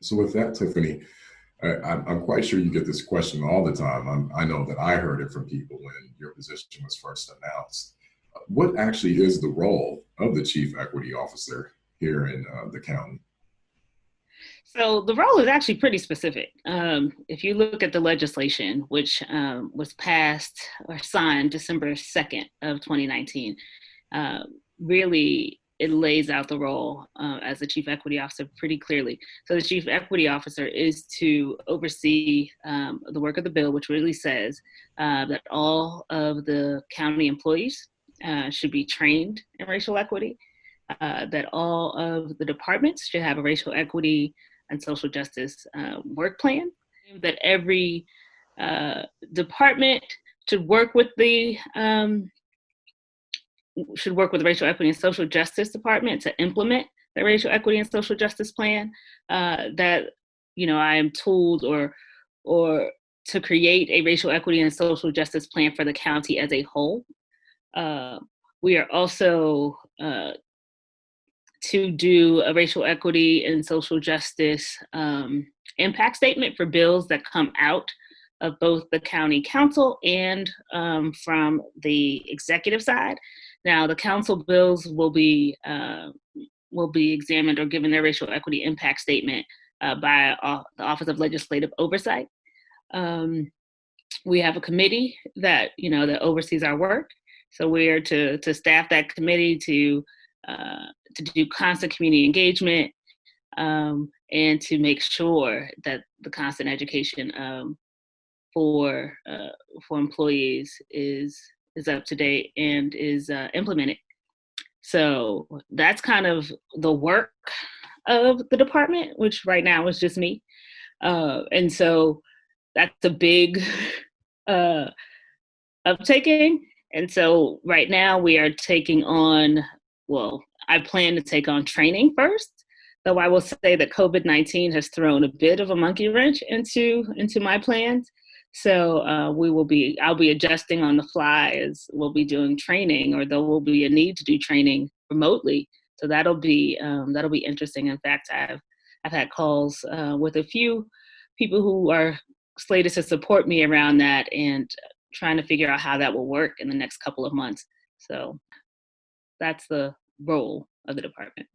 So with that, Tiffany, I'm quite sure you get this question all the time. I know that I heard it from people when your position was first announced. What actually is the role of the chief equity officer here in the county? So the role is actually pretty specific. If you look at the legislation, which was passed or signed December 2nd of 2019, uh, really it lays out the role as the chief equity officer pretty clearly. So the chief equity officer is to oversee the work of the bill, which really says that all of the county employees should be trained in racial equity, that all of the departments should have a racial equity and social justice work plan, that every department should work with the racial equity and social justice department to implement the racial equity and social justice plan. That I am told or to create a racial equity and social justice plan for the county as a whole. Uh, we are also to do a racial equity and social justice impact statement for bills that come out of both the county council and from the executive side. Now, the council bills will be examined or given their racial equity impact statement by the Office of Legislative Oversight. We have a committee that oversees our work. So we're to staff that committee to do constant community engagement and to make sure that the constant education for employees is up to date and is implemented. So that's kind of the work of the department, which right now is just me. And so that's a big uptaking. And so right now we are taking on, well, I plan to take on training first, though I will say that COVID-19 has thrown a bit of a monkey wrench into my plans. So I'll be adjusting on the fly as we'll be doing training, or there will be a need to do training remotely. So that'll be interesting. In fact, I've had calls with a few people who are slated to support me around that and trying to figure out how that will work in the next couple of months. So that's the role of the department.